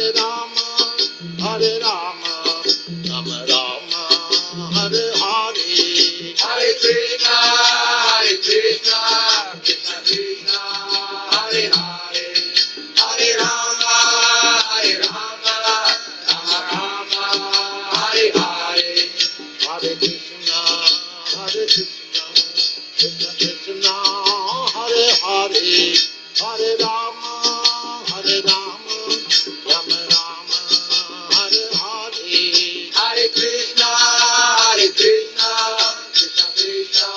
Hare Rama, Rama Rama, Hare Hare, Hare Krishna, Krishna Krishna, Hare Hare, Hare Rama, Rama Rama, Hare Hare, Hare Krishna, Krishna Krishna, Hare Hare, Hare Rama, Rama Rama, Hare Hare, Hare Krishna, Krishna Krishna,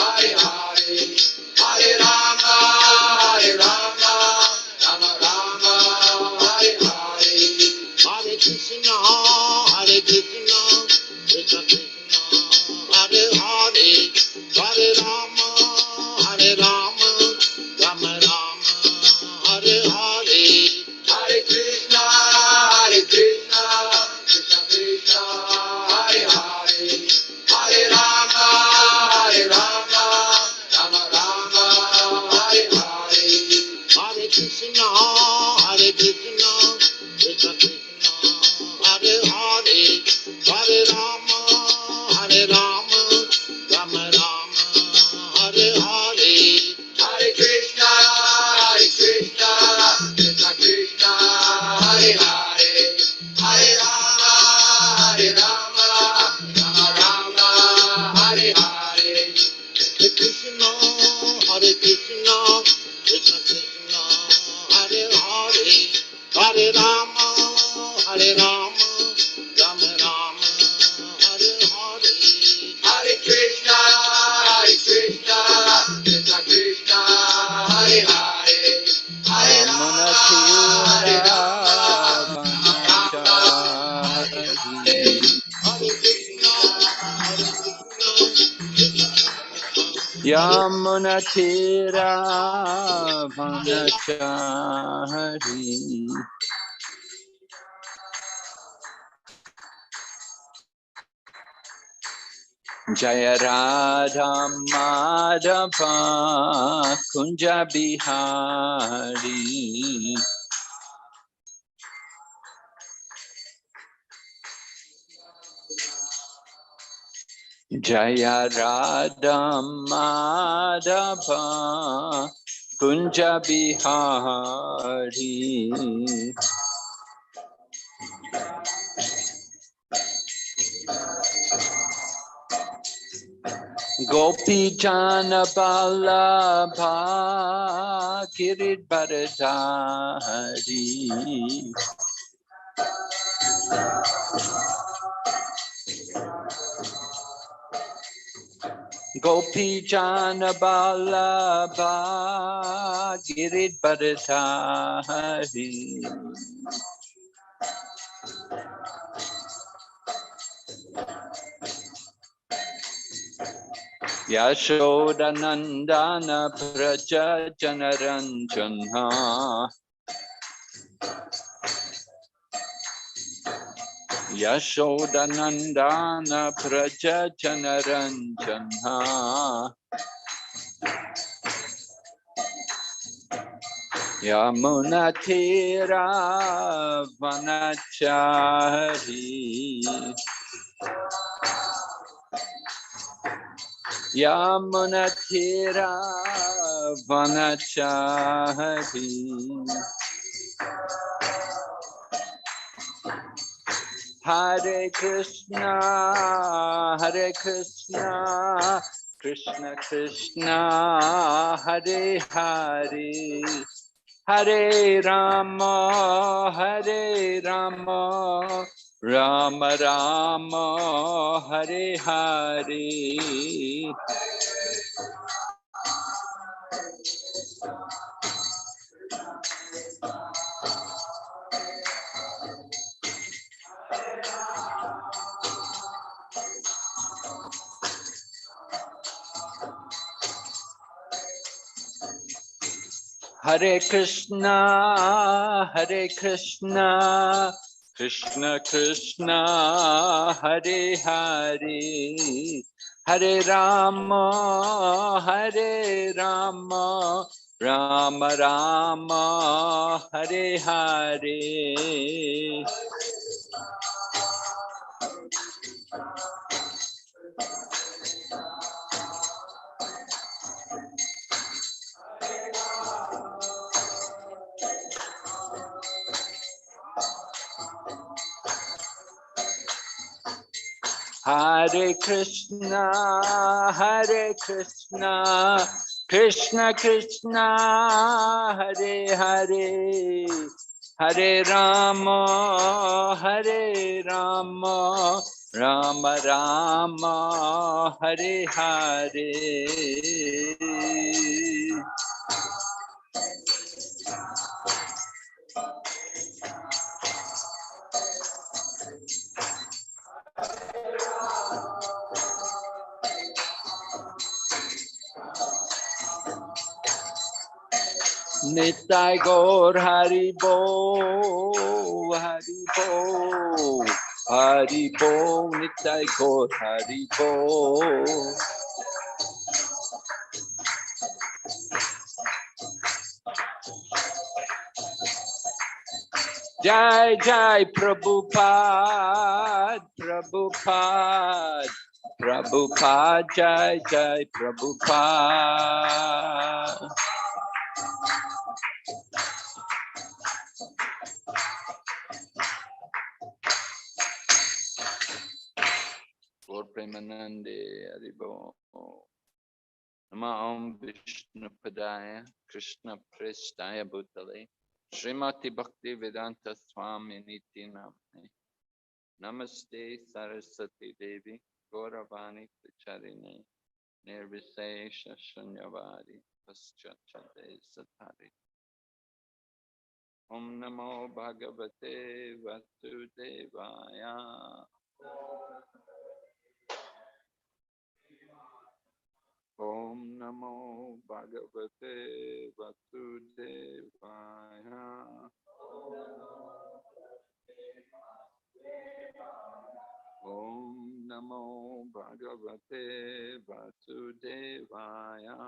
Hare Hare, Hare Rama, Rama Rama, Hare Hare, Hare Krishna, Krishna Krishna, Hare Hare, Hare Rama, Rama Rama, Hare Hare, Hare Krishna, Krishna Krishna, Hare Hare, Hare Rama, Rama Rama, Hare Hare, Hare Krishna, Krishna Krishna, Hare Hare, Hare Rama, Rama Rama, Hare Hare, Hare Krishna, Krishna Krishna, Hare Hare, Hare Rama, Rama Rama, Hare Hare, Hare Krishna, Krishna Krishna, Hare Hare, Hare Rama, Rama Rama, Hare Hare, Hare Krishna, Krishna Krishna, Hare Hare, Hare Rama, Yamuna Tira Vanachari Jaya Radha Madhava Kunja Bihari Jaya Radha Madhava Kunja Bihari Gopi Jana Balabha Kirit Bharadari Gopi Jana Balabha Kirit Bharadari Yashoda Nandana Praja Janaranjana Yashoda Nandana Praja Janaranjana Yamuna Tira Vanachari Yamuna Tira Vanachari Hare Krishna, Krishna Krishna, Hare Hare, Hare Rama, Rama Rama, Hare Hare. Hare Krishna, Krishna Krishna, Hare Hare, Hare Rama, Rama Rama Hare Hare. Hare Krishna, Krishna Krishna, Hare Hare, Hare Rama, Rama Rama, Hare Hare. Nitai Gaur Hari Bo, Hari Bo, Hari Bo, Nitai Gaur Hari Bo. Jai Jai Prabhupada, Prabhupada, Prabhupada, Jai Jai Prabhupada. Lord Premanande Haribo. Nama Om Vishnu Padaya Krishna Prestaya Bhutale Srimati Bhakti Vedanta Swami Niti Namne Namaste Saraswati Devi Gauravani Pracharine Nirvisesha Shunyavadi Paschachate Satari. Om Namo Bhagavate Vasudevaya. Om Namo Bhagavate Vasudevaya. Om Namo Bhagavate Vasudevaya.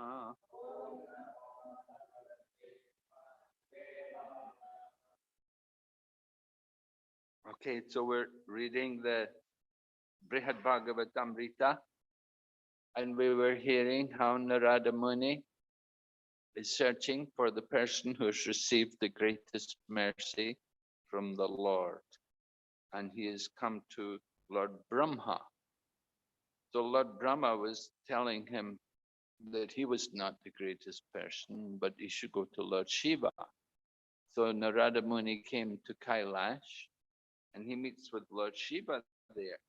Okay, so we're reading the Brihad Bhagavatamrita, and we were hearing how Narada Muni is searching for the person who has received the greatest mercy from the Lord. And he has come to Lord Brahma. So Lord Brahma was telling him that he was not the greatest person, but he should go to Lord Shiva. So Narada Muni came to Kailash and he meets with Lord Shiva there.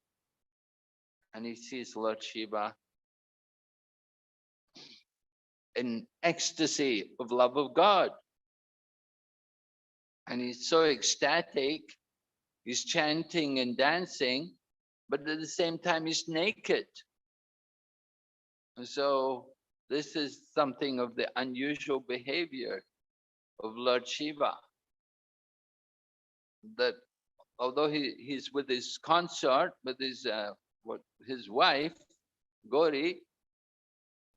And he sees Lord Shiva in ecstasy of love of God. And he's so ecstatic, he's chanting and dancing, but at the same time he's naked. And so this is something of the unusual behavior of Lord Shiva. That although he's with his consort, with his wife, Gauri,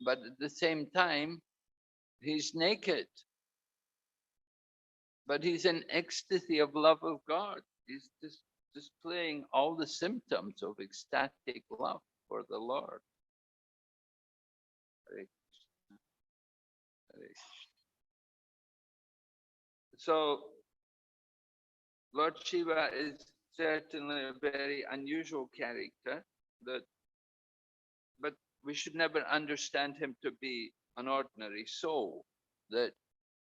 but at the same time, he's naked. But he's in ecstasy of love of God. He's just displaying all the symptoms of ecstatic love for the Lord. Hare Krishna, Hare Krishna. So Lord Shiva is certainly a very unusual character, but we should never understand him to be an ordinary soul, that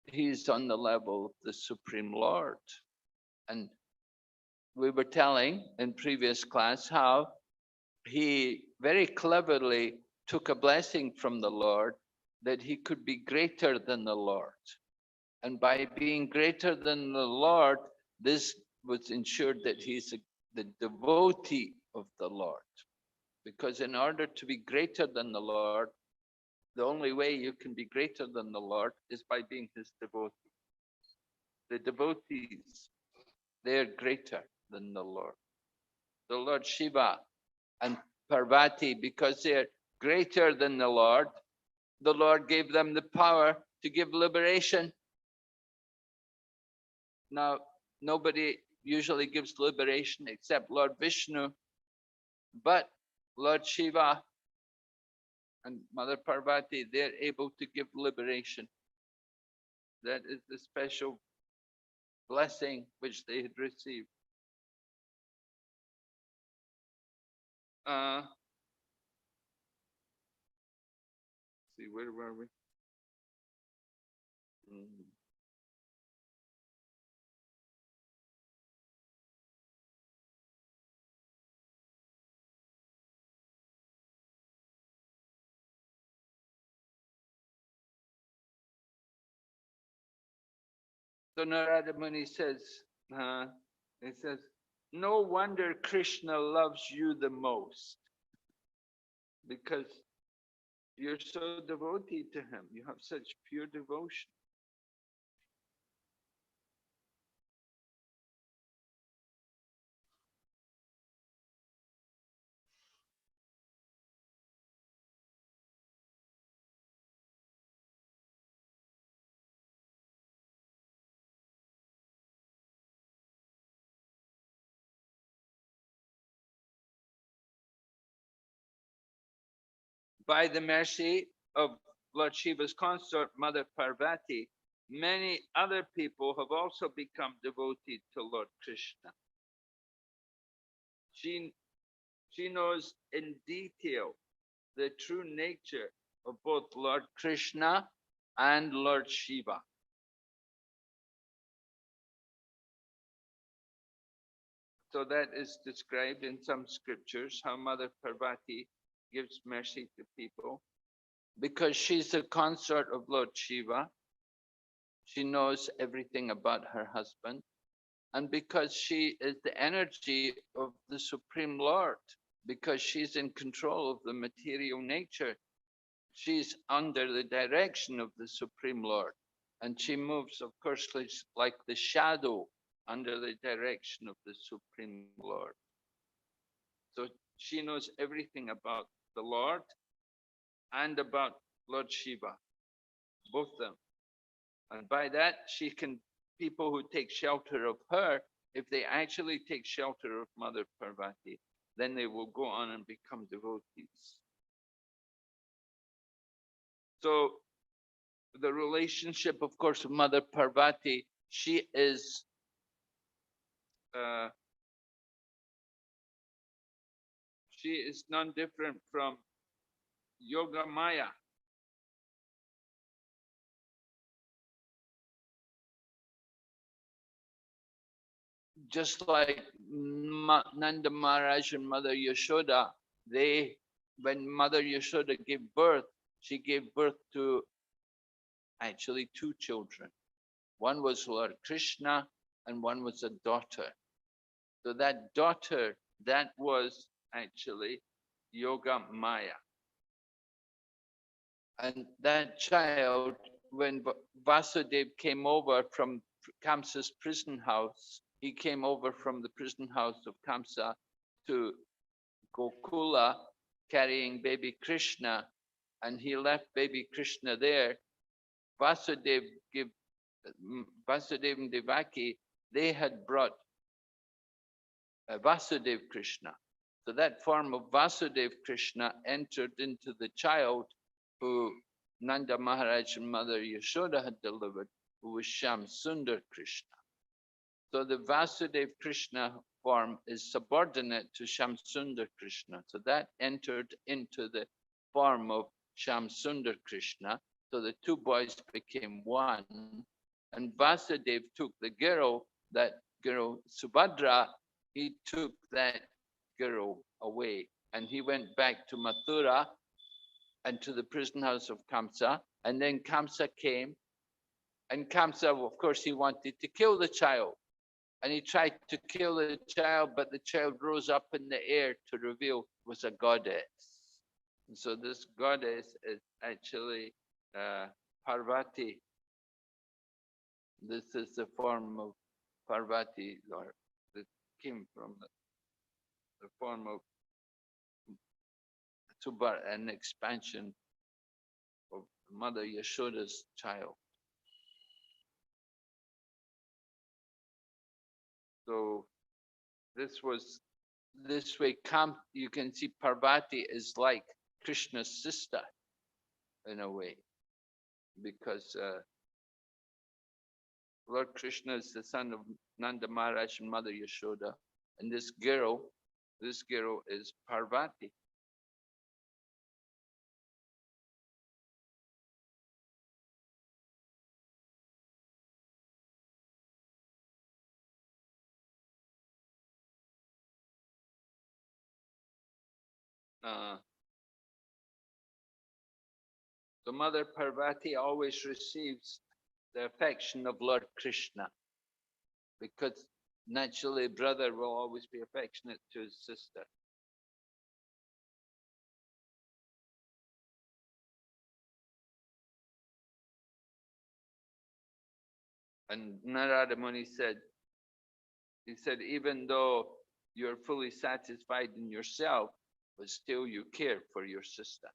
he's on the level of the Supreme Lord. And we were telling in previous class how he very cleverly took a blessing from the Lord that he could be greater than the Lord. And by being greater than the Lord, this was ensured that he's the devotee of the Lord. Because in order to be greater than the Lord, the only way you can be greater than the Lord is by being his devotee. The devotees, they're greater than the Lord. The Lord Shiva and Parvati, because they're greater than the Lord gave them the power to give liberation. Now, nobody usually gives liberation except Lord Vishnu, but Lord Shiva and Mother Parvati, they're able to give liberation. That is the special blessing which they had received. See, where were we? So Narada Muni says, no wonder Krishna loves you the most, because you're so devoted to him. You have such pure devotion. By the mercy of Lord Shiva's consort, Mother Parvati, many other people have also become devoted to Lord Krishna. She knows in detail the true nature of both Lord Krishna and Lord Shiva. So that is described in some scriptures, how Mother Parvati gives mercy to people. Because she's the consort of Lord Shiva, she knows everything about her husband. And because she is the energy of the Supreme Lord, because she's in control of the material nature, she's under the direction of the Supreme Lord. And she moves, of course, like the shadow under the direction of the Supreme Lord. So she knows everything about the Lord and about Lord Shiva, both of them. And by that, she can, people who take shelter of her, if they actually take shelter of Mother Parvati, then they will go on and become devotees. So the relationship, of course, of Mother Parvati, she is none different from Yoga Maya. Just like Nanda Maharaj and Mother Yashoda, when Mother Yashoda gave birth, she gave birth to actually two children. One was Lord Krishna and one was a daughter. So that daughter, that was actually Yoga Maya. And that child, when Vasudev came over from Kamsa's prison house, he came over from the prison house of Kamsa to Gokula carrying baby Krishna, and he left baby Krishna there. Vasudev and Devaki, they had brought Vasudev Krishna. So that form of Vasudev Krishna entered into the child who Nanda Maharaj and Mother Yashoda had delivered, who was Sham Sundar Krishna. So the Vasudev Krishna form is subordinate to Sham Sundar Krishna. So that entered into the form of Sham Sundar Krishna. So the two boys became one. And Vasudev took the girl, that girl Subhadra, he took that girl away. And he went back to Mathura and to the prison house of Kamsa. And then Kamsa came. And Kamsa, of course, he wanted to kill the child. And he tried to kill the child, but the child rose up in the air to reveal was a goddess. And so this goddess is actually Parvati. This is the form of Parvati, or that came from the form of an expansion of Mother Yashoda's child. So this way you can see Parvati is like Krishna's sister in a way, because Lord Krishna is the son of Nanda Maharaj and Mother Yashoda, and this girl is Parvati. So Mother Parvati always receives the affection of Lord Krishna, because naturally brother will always be affectionate to his sister. And Narada Muni said, even though you're fully satisfied in yourself, but still you care for your sister.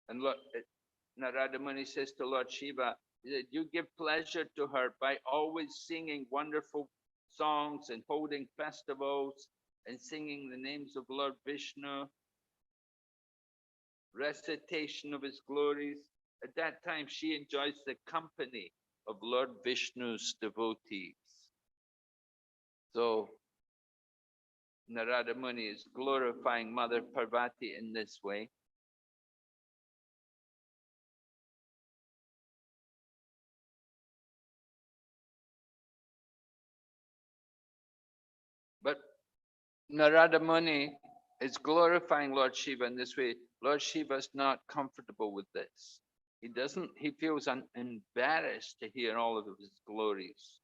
And Narada Muni says to Lord Shiva, that you give pleasure to her by always singing wonderful songs and holding festivals and singing the names of Lord Vishnu, recitation of his glories. At that time, she enjoys the company of Lord Vishnu's devotees. So Narada Muni is glorifying Mother Parvati in this way. But Narada Muni is glorifying Lord Shiva in this way. Lord Shiva is not comfortable with this. He feels embarrassed to hear all of his glories.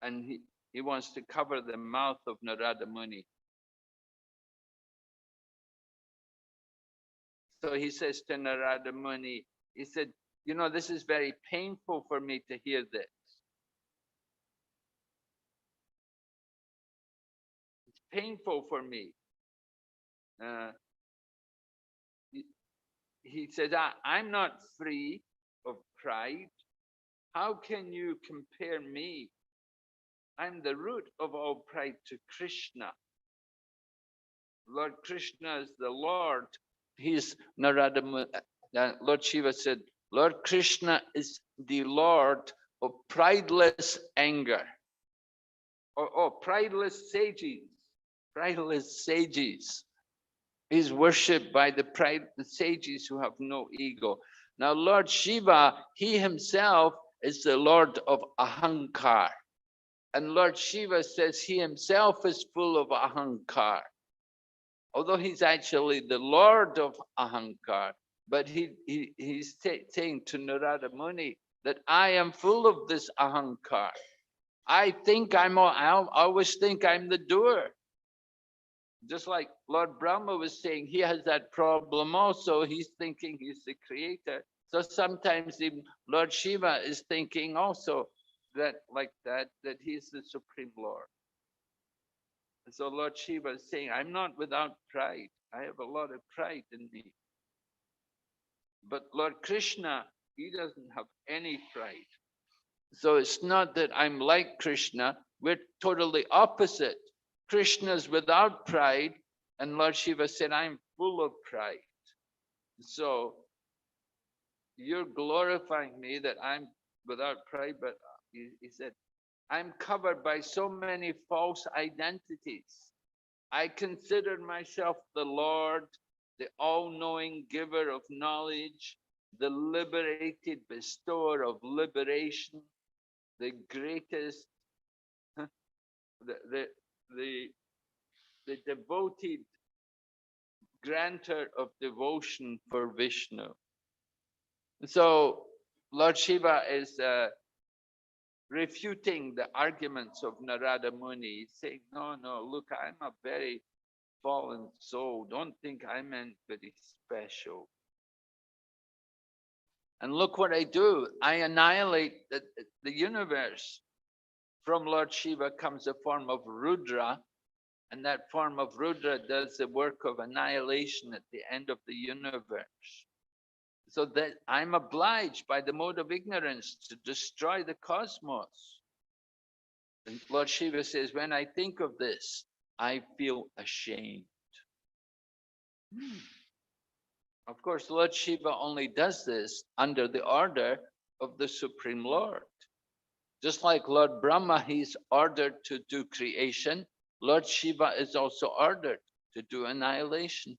And he wants to cover the mouth of Narada Muni. So he says to Narada Muni, he said, this is very painful for me to hear this. It's painful for me. He said, I'm not free of pride. How can you compare me? I'm the root of all pride to Krishna. Lord Krishna is the Lord. He's Narada Muni. Lord Shiva said, Lord Krishna is the Lord of prideless anger. Prideless sages. Prideless sages. He's worshipped by the sages who have no ego. Now, Lord Shiva, he himself is the Lord of Ahankar. And Lord Shiva says he himself is full of Ahankar. Although he's actually the Lord of Ahankar, but he's saying to Narada Muni that I am full of this Ahankar. I always think I'm the doer. Just like Lord Brahma was saying, he has that problem also. He's thinking he's the creator. So sometimes even Lord Shiva is thinking also that he's the Supreme Lord. And so Lord Shiva is saying, I'm not without pride. I have a lot of pride in me. But Lord Krishna, he doesn't have any pride. So it's not that I'm like Krishna. We're totally opposite. Krishna's without pride, and Lord Shiva said, I'm full of pride. So you're glorifying me that I'm without pride, but he said, I'm covered by so many false identities. I consider myself the Lord, the all-knowing giver of knowledge, the liberated bestower of liberation, the greatest, the devoted grantor of devotion for Vishnu. So Lord Shiva is refuting the arguments of Narada Muni, saying, no, look, I'm a very fallen soul. Don't think I'm anybody special. And look what I do. I annihilate the universe. From Lord Shiva comes a form of Rudra, and that form of Rudra does the work of annihilation at the end of the universe. So that I'm obliged by the mode of ignorance to destroy the cosmos. And Lord Shiva says, when I think of this, I feel ashamed. Of course, Lord Shiva only does this under the order of the Supreme Lord. Just like Lord Brahma, he's ordered to do creation. Lord Shiva is also ordered to do annihilation.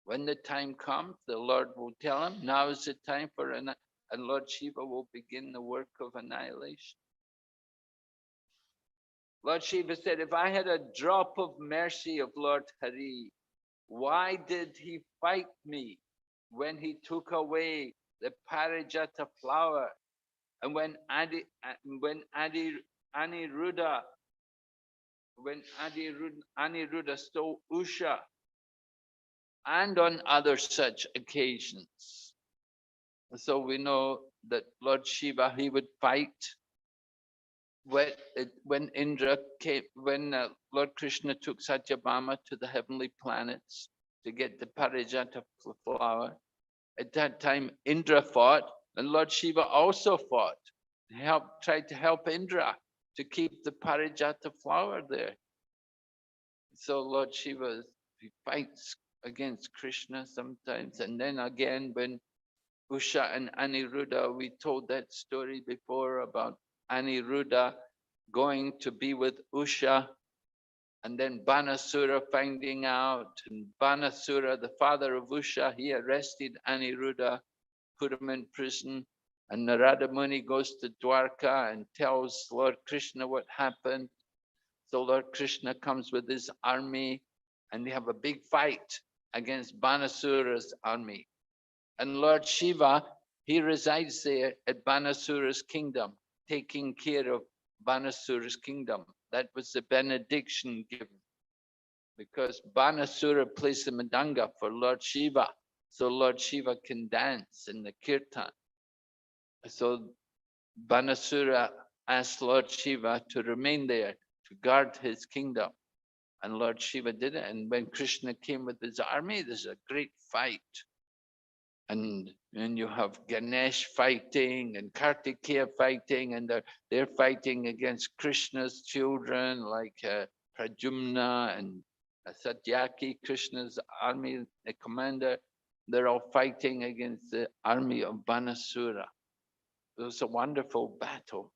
When the time comes, the Lord will tell him, now is the time for and Lord Shiva will begin the work of annihilation. Lord Shiva said, if I had a drop of mercy of Lord Hari, why did he fight me when he took away the Parijata flower? And when Aniruddha stole Usha, and on other such occasions. So we know that Lord Shiva, he would fight when Indra came, when Lord Krishna took Satyabhama to the heavenly planets to get the Parijata flower. At that time, Indra fought, and Lord Shiva also fought. He tried to help Indra to keep the Parijata flower there. So Lord Shiva, he fights against Krishna sometimes, and then again when Usha and Aniruddha, we told that story before about Aniruddha going to be with Usha, and then Banasura finding out, and Banasura, the father of Usha, he arrested Aniruddha, put him in prison, and Narada Muni goes to Dwarka and tells Lord Krishna what happened. So Lord Krishna comes with his army, and they have a big fight against Banasura's army. And Lord Shiva, he resides there at Banasura's kingdom, taking care of Banasura's kingdom. That was the benediction given, because Banasura plays the Madanga for Lord Shiva, so Lord Shiva can dance in the kirtan. So Banasura asked Lord Shiva to remain there, to guard his kingdom. And Lord Shiva did it. And when Krishna came with his army, there's a great fight. And you have Ganesh fighting and Kartikeya fighting, and they're fighting against Krishna's children like Pradyumna and Satyaki, Krishna's army, the commander. They're all fighting against the army of Banasura. It was a wonderful battle.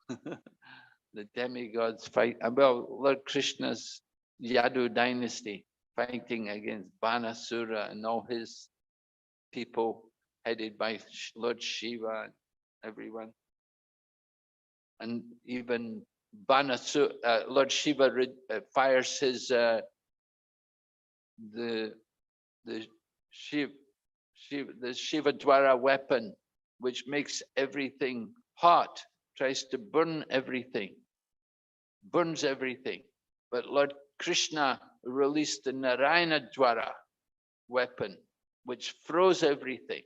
The demigods fight, well, Lord Krishna's Yadu dynasty fighting against Banasura and all his people headed by Lord Shiva and everyone. And even Banasura, Lord Shiva fires his the Shiva Dwara weapon, which makes everything hot, tries to burn everything, burns everything. But Lord Krishna released the Narayana Dwara weapon, which froze everything.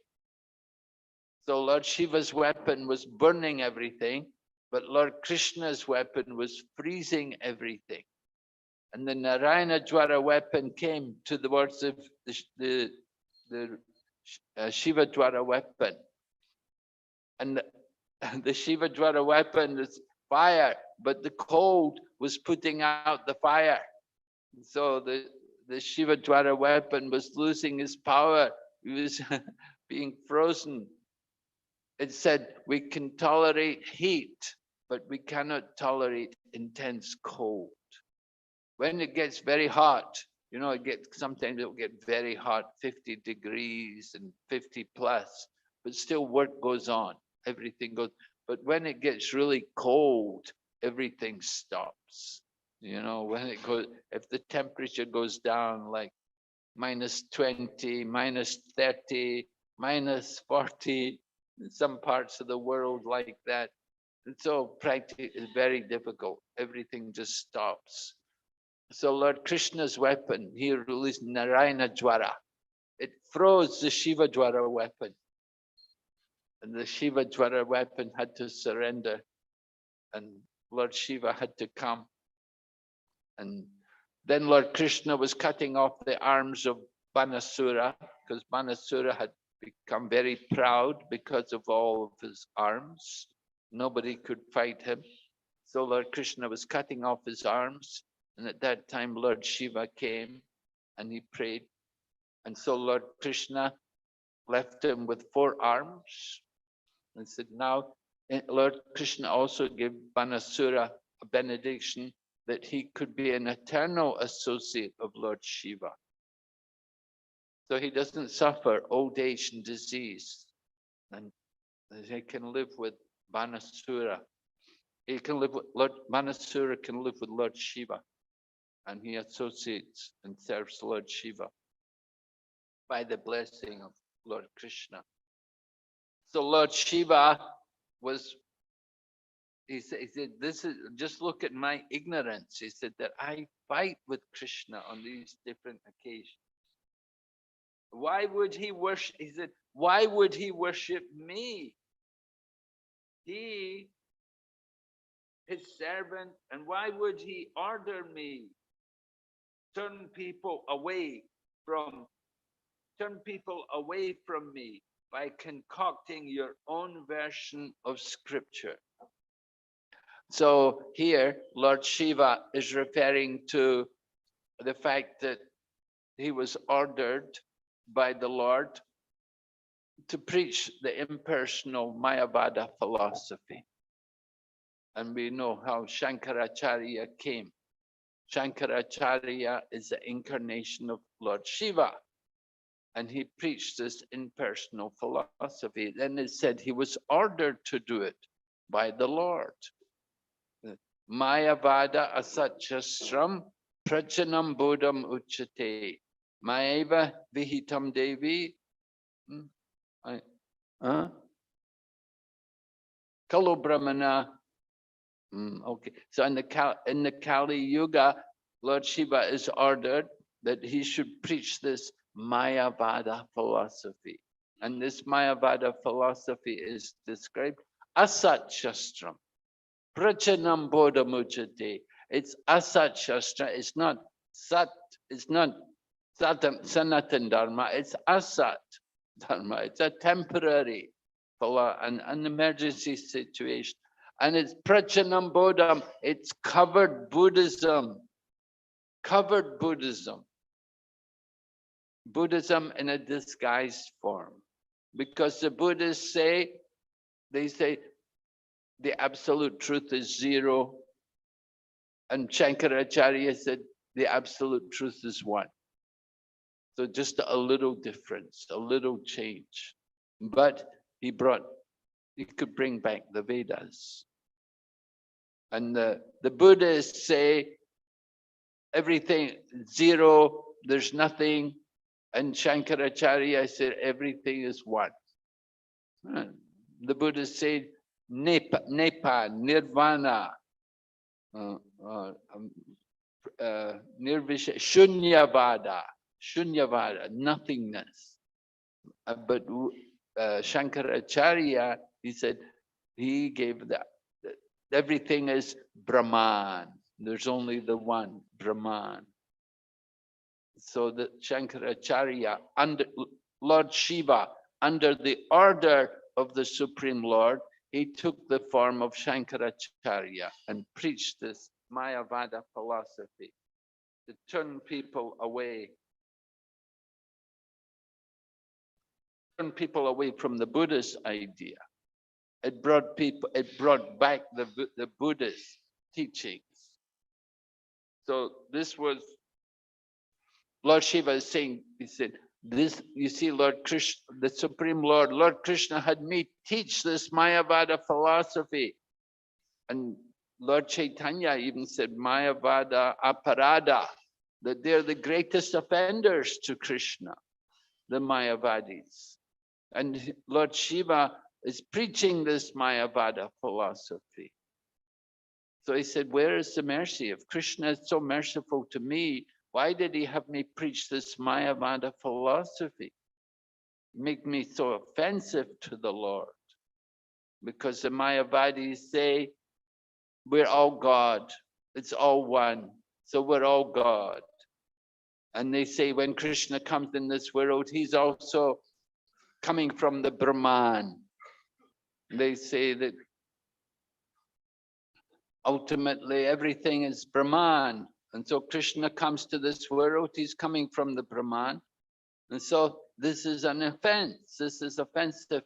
So Lord Shiva's weapon was burning everything, but Lord Krishna's weapon was freezing everything. And the Narayana Dwara weapon came to the words of the Shiva Dwara weapon. And the Shiva Dwara weapon is fire, but the cold was putting out the fire. So the Shiva Dwara weapon was losing its power. It was being frozen. It said, we can tolerate heat, but we cannot tolerate intense cold. When it gets very hot, you know, sometimes it'll get very hot, 50 degrees and 50 plus, but still work goes on, everything goes. But when it gets really cold, everything stops. You know, when it goes, if the temperature goes down like -20, -30, -40, in some parts of the world like that. And so practically it's very difficult. Everything just stops. So Lord Krishna's weapon, he released Narayana Dwara. It froze the Shiva Dwara weapon. And the Shiva Jwara weapon had to surrender, and Lord Shiva had to come. And then Lord Krishna was cutting off the arms of Banasura, because Banasura had become very proud because of all of his arms. Nobody could fight him. So Lord Krishna was cutting off his arms. And at that time, Lord Shiva came and he prayed. And so Lord Krishna left him with 4 arms and said, now Lord Krishna also gave Banasura a benediction that he could be an eternal associate of Lord Shiva. So he doesn't suffer old age and disease, and he can live with Banasura. He can live with Banasura can live with Lord Shiva, and he associates and serves Lord Shiva by the blessing of Lord Krishna. So Lord Shiva was, he said, this is, just look at my ignorance. He said that I fight with Krishna on these different occasions. Why would he worship? He said, why would he worship me? He, his servant, and why would he order me? Turn people away from me by concocting your own version of scripture. So here, Lord Shiva is referring to the fact that he was ordered by the Lord to preach the impersonal Mayavada philosophy. And we know how Shankaracharya came. Shankaracharya is the incarnation of Lord Shiva. And he preached this impersonal philosophy. Then it said he was ordered to do it by the Lord. Mayavada asatchastram prachanam bodham uchate. Maeva vihitam devi. Kalo brahmana. Okay. So in the Kali Yuga, Lord Shiva is ordered that he should preach this Mayavada philosophy. And this Mayavada philosophy is described Asat Shastram. Prachanam Bodhamuchate. It's Asat Shastra. It's not Sat. It's not Sanatan Dharma. It's Asat Dharma. It's a temporary, an emergency situation. And it's Prachanam Bodham. It's covered Buddhism. Covered Buddhism. Buddhism in a disguised form. Because the Buddhists say, they say the absolute truth is 0. And Shankaracharya said the absolute truth is 1. So just a little difference, a little change. But he could bring back the Vedas. And the Buddhists say everything 0, there's nothing. And Shankaracharya said everything is 1. The Buddhists say Nepa, Nirvana, Nirvisha, Shunyavada, nothingness. But Shankaracharya, he said, he gave that everything is Brahman. There's only the one, Brahman. So that Shankaracharya, under Lord Shiva, under the order of the Supreme Lord, he took the form of Shankaracharya and preached this Mayavada philosophy to turn people away from the Buddhist idea. It brought back the Buddhist teachings. So this was Lord Shiva is saying, he said, this, you see, Lord Krishna, the Supreme Lord, Lord Krishna had me teach this Mayavada philosophy. And Lord Chaitanya even said Mayavada aparada, that they're the greatest offenders to Krishna, the Mayavadis. And Lord Shiva is preaching this Mayavada philosophy. So he said, where is the mercy? If Krishna is so merciful to me, why did he have me preach this Mayavada philosophy? Make me so offensive to the Lord. because the Mayavadis say we're all God. It's all one. So we're all God. And they say when Krishna comes in this world, he's also coming from the Brahman. They say that ultimately everything is Brahman. And so Krishna comes to this world, he's coming from the Brahman. And so this is an offense. This is offensive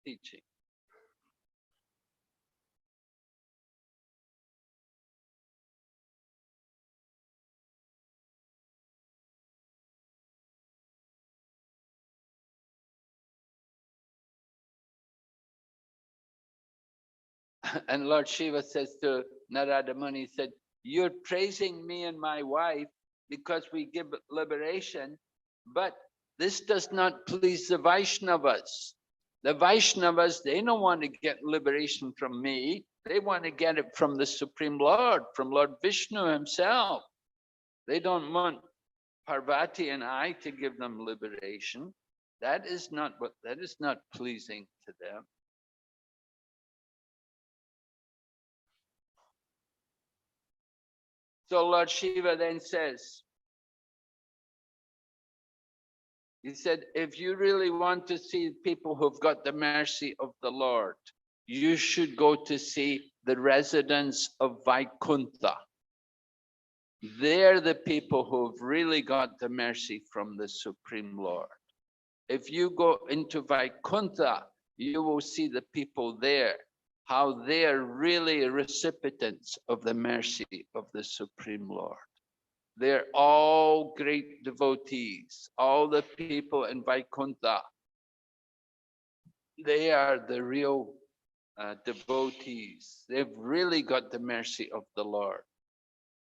teaching. And Lord Shiva says to Narada Muni, he said, you're praising me and my wife because we give liberation, but this does not please the Vaishnavas. The Vaishnavas, they don't want to get liberation from me. They want to get it from the Supreme Lord, from Lord Vishnu himself. They don't want Parvati and I to give them liberation. That is not pleasing to them. So Lord Shiva then says, he said, if you really want to see people who've got the mercy of the Lord, you should go to see the residents of Vaikuntha. They're the people who've really got the mercy from the Supreme Lord. If you go into Vaikuntha, you will see the people there, how they're really recipients of the mercy of the Supreme Lord. They're all great devotees. All the people in Vaikuntha, they are the real devotees. They've really got the mercy of the Lord.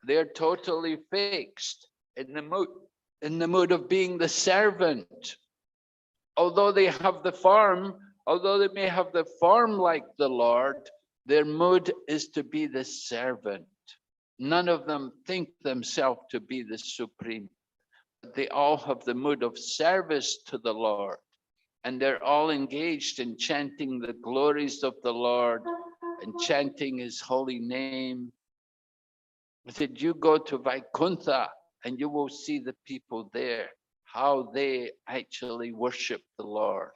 They're totally fixed in the mood of being the servant. Although they have the form, although they may have the form like the Lord, their mood is to be the servant. None of them think themselves to be the supreme. They all have the mood of service to the Lord. And they're all engaged in chanting the glories of the Lord and chanting his holy name. I said, you go to Vaikuntha and you will see the people there, how they actually worship the Lord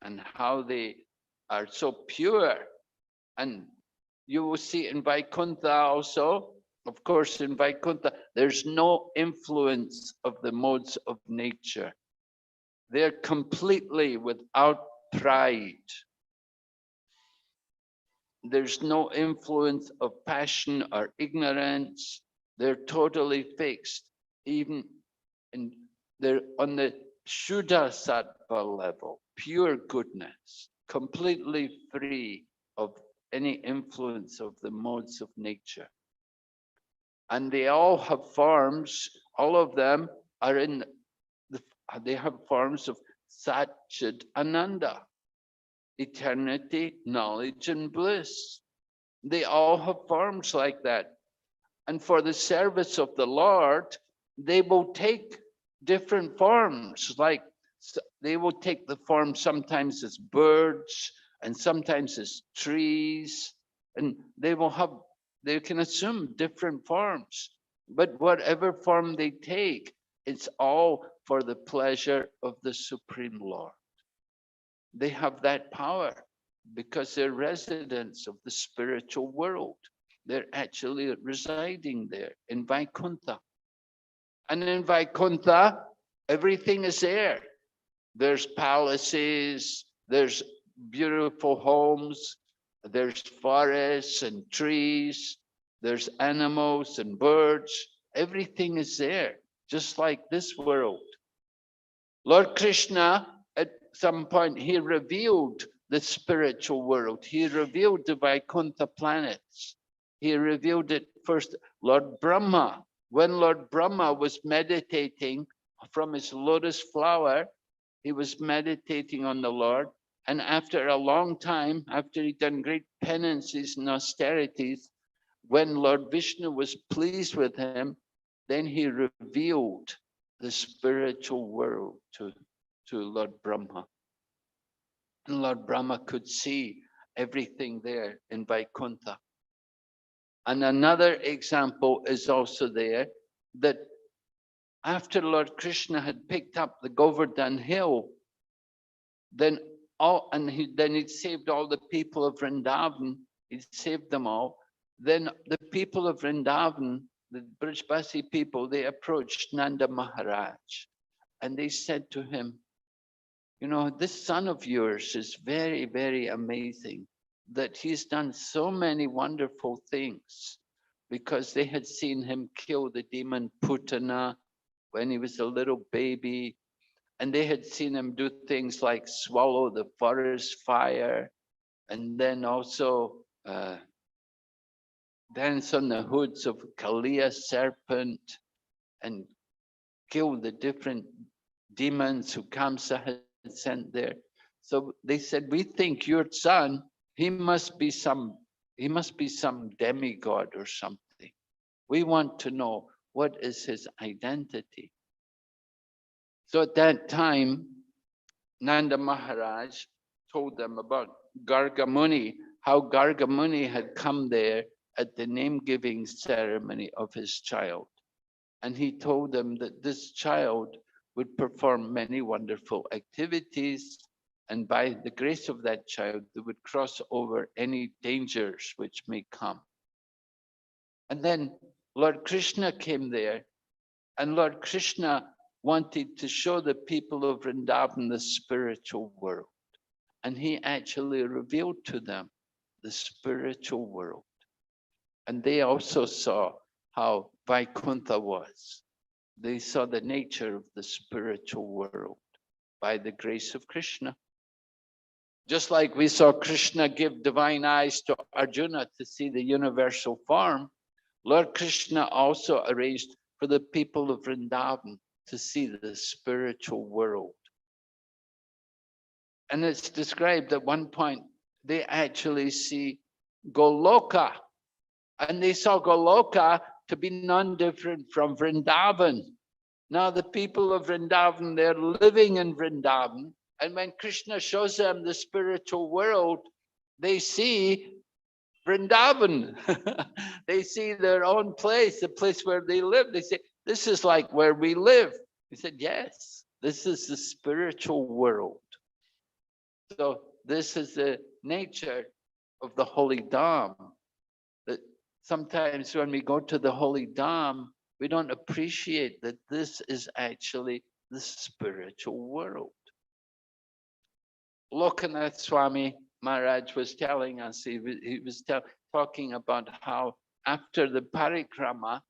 and how they are so pure. And you will see in Vaikuntha also, of course, in Vaikuntha, there's no influence of the modes of nature. They're completely without pride. There's no influence of passion or ignorance. They're totally fixed. Even they're on the Shuddha Sattva level, pure goodness, completely free of any influence of the modes of nature. And they all have forms, all of them are they have forms of Sat Chit Ananda, eternity, knowledge, and bliss. They all have forms like that. And for the service of the Lord, they will take different forms, like they will take the form sometimes as birds and sometimes as trees, and they can assume different forms, but whatever form they take, it's all for the pleasure of the Supreme Lord. They have that power because they're residents of the spiritual world. They're actually residing there in Vaikuntha. And in Vaikuntha, everything is there. There's palaces, there's beautiful homes, there's forests and trees, there's animals and birds. Everything is there, just like this world. Lord Krishna, at some point, he revealed the spiritual world. He revealed the Vaikuntha planets. He revealed it first. Lord Brahma, when Lord Brahma was meditating from his lotus flower, he was meditating on the Lord. And after a long time, after he'd done great penances and austerities, when Lord Vishnu was pleased with him, then he revealed the spiritual world to Lord Brahma. And Lord Brahma could see everything there in Vaikuntha. And another example is also there, that after Lord Krishna had picked up the Govardhan hill, then he'd saved all the people of Vrindavan, he'd saved them all. Then the people of Vrindavan, the Brijbasi people, they approached Nanda Maharaj and they said to him, you know, this son of yours is very, very amazing, that he's done so many wonderful things, because they had seen him kill the demon Putana when he was a little baby. And they had seen him do things like swallow the forest fire, and then also dance on the hoods of Kalia serpent, and kill the different demons who Kamsa had sent there. So they said, we think your son, he must be some demigod or something. We want to know what is his identity. So at that time, Nanda Maharaj told them about Garga Muni, how Garga Muni had come there at the name-giving ceremony of his child. And he told them that this child would perform many wonderful activities, and by the grace of that child, they would cross over any dangers which may come. And then Lord Krishna came there, and Lord Krishna wanted to show the people of Vrindavan the spiritual world. And he actually revealed to them the spiritual world. And they also saw how Vaikuntha was. They saw the nature of the spiritual world by the grace of Krishna. Just like we saw Krishna give divine eyes to Arjuna to see the universal form, Lord Krishna also arranged for the people of Vrindavan to see the spiritual world. And it's described at one point, they actually see Goloka, and they saw Goloka to be non-different from Vrindavan. Now the people of Vrindavan, they're living in Vrindavan, and when Krishna shows them the spiritual world, they see Vrindavan. They see their own place, the place where they live. They say, this is like where we live. He said, yes, this is the spiritual world. So this is the nature of the Holy Dham. That sometimes when we go to the Holy Dham, we don't appreciate that this is actually the spiritual world. Lokanath Swami Maharaj was telling us, he was talking about how after the parikrama,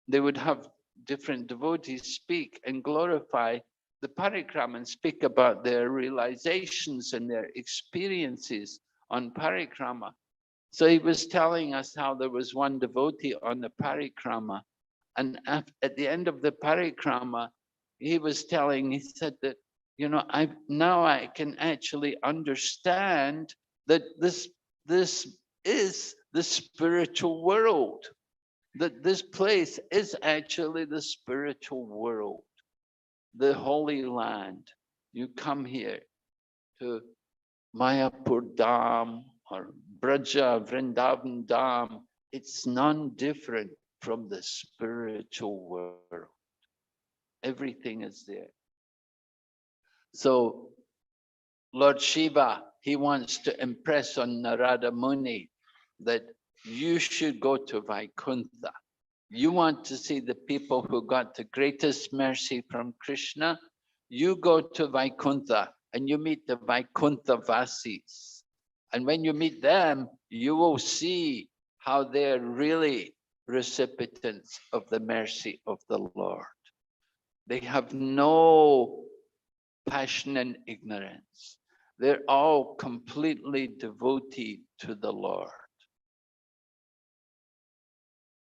they would have different devotees speak and glorify the parikrama and speak about their realizations and their experiences on parikrama. So he was telling us how there was one devotee on the parikrama, and at the end of the parikrama, he said that, you know, now I can actually understand that this is the spiritual world, that this place is actually the spiritual world, the Holy Land. You come here to Mayapur Dham or Braja, Vrindavan Dham, it's none different from the spiritual world. Everything is there. So Lord Shiva, he wants to impress on Narada Muni that you should go to Vaikuntha. You want to see the people who got the greatest mercy from Krishna, you go to Vaikuntha and you meet the Vaikuntha Vasis. And when you meet them, you will see how they're really recipients of the mercy of the Lord. They have no passion and ignorance. They're all completely devoted to the Lord.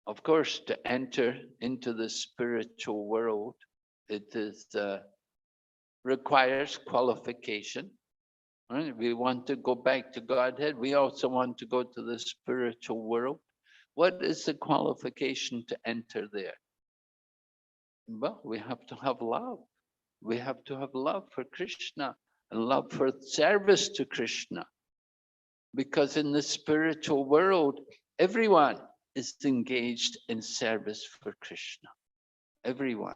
Of course, to enter into the spiritual world, it requires qualification. Right? We want to go back to Godhead. We also want to go to the spiritual world. What is the qualification to enter there? Well, we have to have love. We have to have love for Krishna and love for service to Krishna. Because in the spiritual world, everyone is engaged in service for Krishna. Everyone.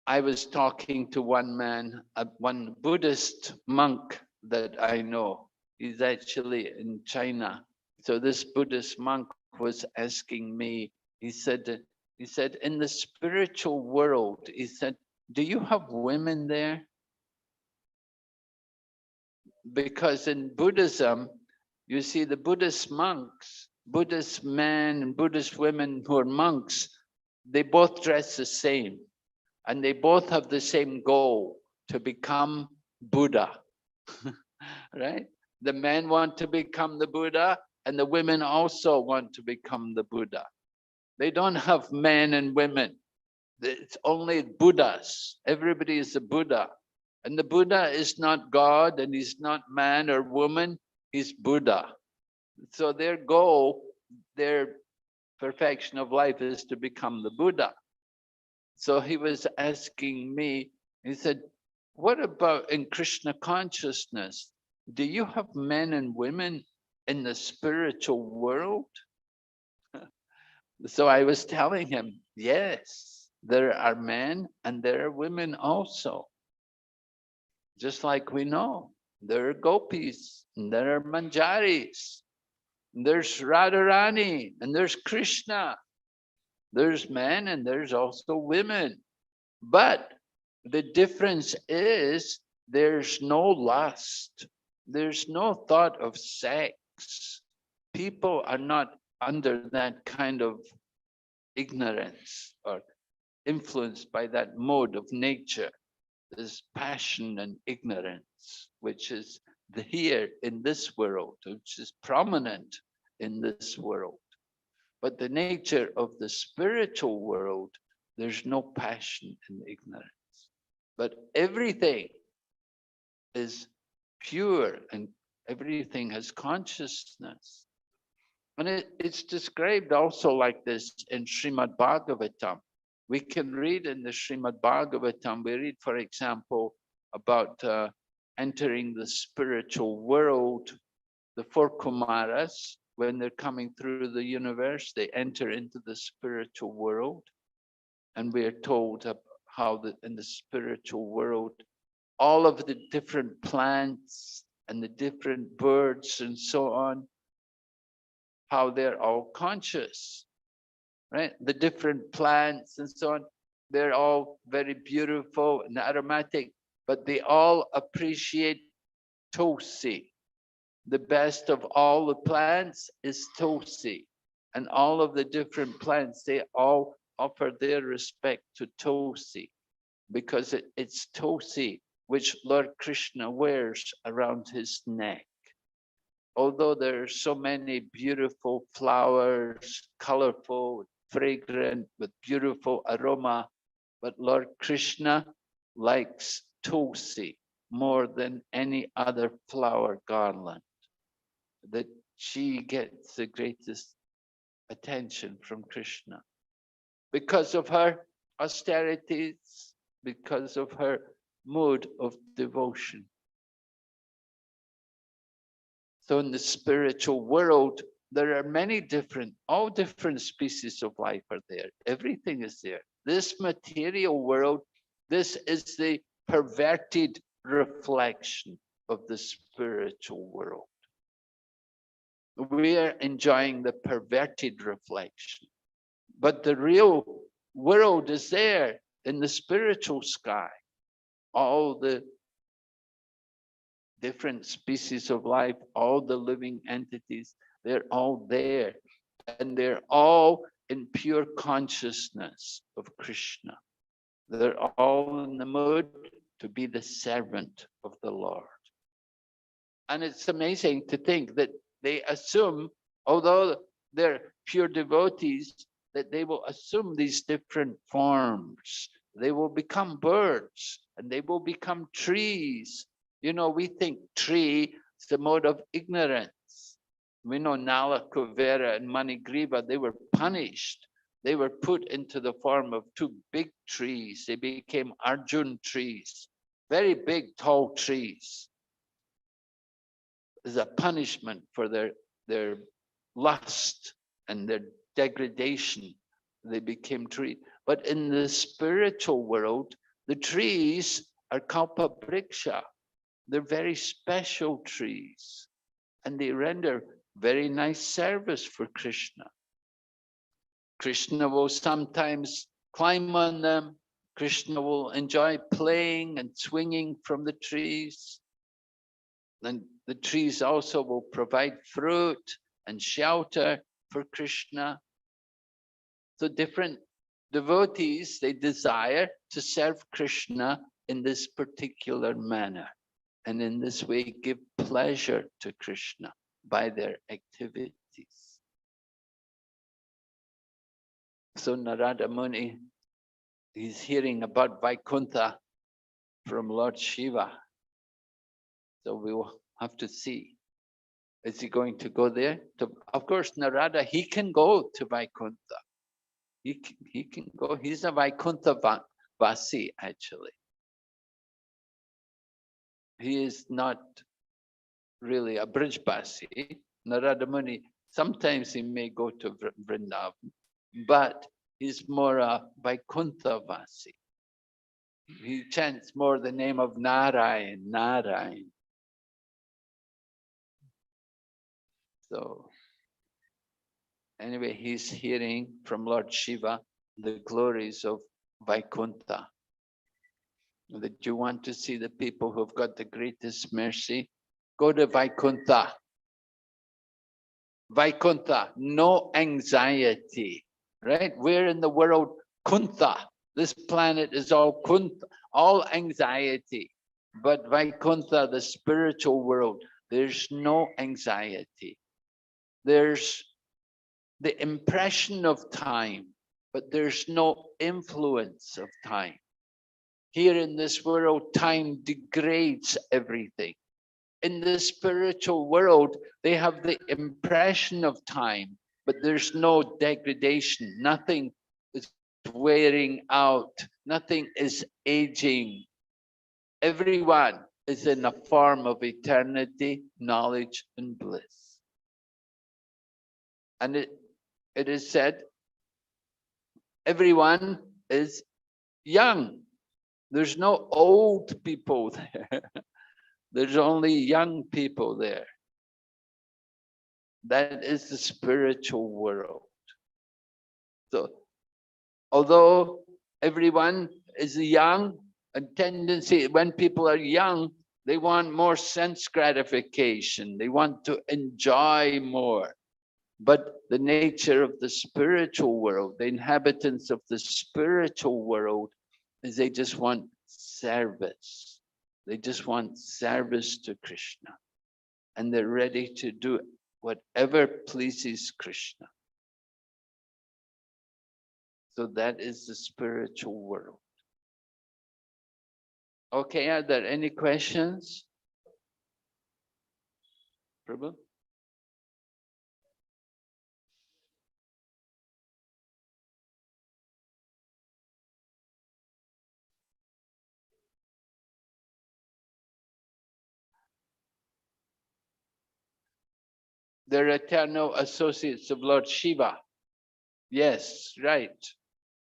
I was talking to one man, one Buddhist monk that I know. He's actually in China. So this Buddhist monk was asking me, he said, in the spiritual world, he said, do you have women there? Because in Buddhism, you see the Buddhist monks, Buddhist men and Buddhist women who are monks, they both dress the same. And they both have the same goal, to become Buddha, right? The men want to become the Buddha, and the women also want to become the Buddha. They don't have men and women. It's only Buddhas. Everybody is a Buddha. And the Buddha is not God, and he's not man or woman, he's Buddha. So their goal, their perfection of life is to become the Buddha. So he was asking me, he said, what about in Krishna consciousness? Do you have men and women in the spiritual world? So I was telling him, yes, there are men and there are women also. Just like we know, there are gopis and there are manjaris, and there's Radharani and there's Krishna. There's men and there's also women. But the difference is there's no lust. There's no thought of sex. People are not under that kind of ignorance or influenced by that mode of nature. There's passion and ignorance, which is here in this world, which is prominent in this world. But the nature of the spiritual world, there's no passion and ignorance. But everything is pure and everything has consciousness. And it's described also like this in Srimad Bhagavatam. We can read in the Srimad Bhagavatam, we read, for example, about entering the spiritual world. The four Kumaras, when they're coming through the universe, they enter into the spiritual world. And we are told how in the spiritual world, all of the different plants and the different birds and so on, how they're all conscious, right? The different plants and so on, they're all very beautiful and aromatic, but they all appreciate Tulsi. The best of all the plants is Tulsi. And all of the different plants, they all offer their respect to Tulsi, because it's Tulsi which Lord Krishna wears around his neck. Although there are so many beautiful flowers, colorful, fragrant, with beautiful aroma, but Lord Krishna likes Tulsi more than any other flower garland. That she gets the greatest attention from Krishna because of her austerities, because of her mode of devotion. So in the spiritual world, there are many all different species of life are there. Everything is there. This material world, this is the perverted reflection of the spiritual world. We are enjoying the perverted reflection, but the real world is there in the spiritual sky. All the different species of life, all the living entities, they're all there, and they're all in pure consciousness of Krishna. They're all in the mood to be the servant of the Lord. And it's amazing to think that they assume, although they're pure devotees, that they will assume these different forms. They will become birds and they will become trees. You know, we think tree is the mode of ignorance. We know Nala, Kuvera, and Manigriva, they were punished. They were put into the form of two big trees. They became Arjun trees, very big, tall trees. as a punishment for their lust and their degradation. They became trees. But in the spiritual world, the trees are kalpabriksha. They're very special trees, and they render very nice service for Krishna. Krishna will sometimes climb on them. Krishna will enjoy playing and swinging from the trees. And the trees also will provide fruit and shelter for Krishna. So different devotees, they desire to serve Krishna in this particular manner. And in this way, give pleasure to Krishna by their activities. So Narada Muni, he's hearing about Vaikuntha from Lord Shiva. So we will have to see. Is he going to go there? Of course, Narada, he can go to Vaikuntha. He can go. He's a Vaikuntha Vasi, actually. He is not really a Brijbasi. Narada Muni, sometimes he may go to Vrindavan, but he's more a Vaikuntha Vasi. He chants more the name of Narayan, Narayan. So anyway, he's hearing from Lord Shiva the glories of Vaikuntha. That you want to see the people who've got the greatest mercy, go to Vaikuntha. Vaikuntha, no anxiety, right? We're in the world Kuntha. This planet is all Kuntha, all anxiety. But Vaikuntha, the spiritual world, there's no anxiety. There's the impression of time, but there's no influence of time. Here in this world, time degrades everything. In the spiritual world, they have the impression of time, but there's no degradation. Nothing is wearing out. Nothing is aging. Everyone is in a form of eternity, knowledge, and bliss. And it is said, everyone is young. There's no old people there. There's only young people there. That is the spiritual world. So, although everyone is young, a tendency, when people are young, they want more sense gratification. They want to enjoy more. But the nature of the spiritual world, the inhabitants of the spiritual world, is they just want service. They just want service to Krishna. And they're ready to do whatever pleases Krishna. So that is the spiritual world. Okay, are there any questions? Prabhu? They're eternal associates of Lord Shiva. Yes, right.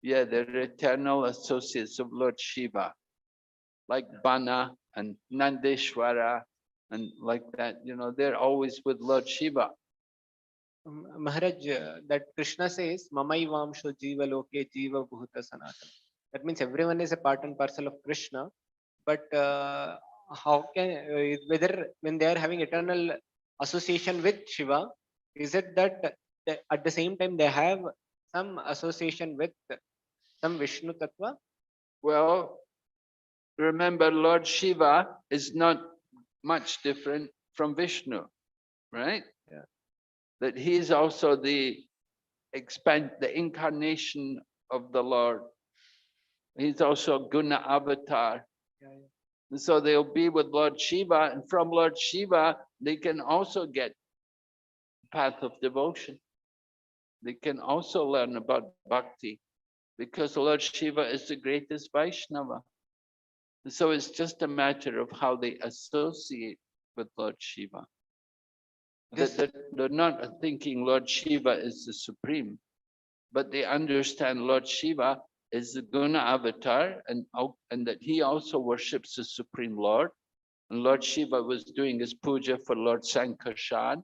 Yeah, they're eternal associates of Lord Shiva. Like Bana and Nandeshwara and like that, you know, they're always with Lord Shiva. Maharaj, that Krishna says, Mamai Vamsho Jiva Loke Jiva Bhuta Sanatana. That means everyone is a part and parcel of Krishna. But how can, whether when they are having eternal association with Shiva, is it that at the same time they have some association with some Vishnu Tattva? Well, remember, Lord Shiva is not much different from Vishnu, right? Yeah. That he is also the incarnation of the Lord. He's also Guna Avatar. Yeah. And so they'll be with Lord Shiva, and from Lord Shiva, they can also get path of devotion. They can also learn about Bhakti, because Lord Shiva is the greatest Vaishnava. And so it's just a matter of how they associate with Lord Shiva. They're not thinking Lord Shiva is the supreme, but they understand Lord Shiva is the Guna avatar, and that he also worships the Supreme Lord. And Lord Shiva was doing his puja for Lord Sankarshan,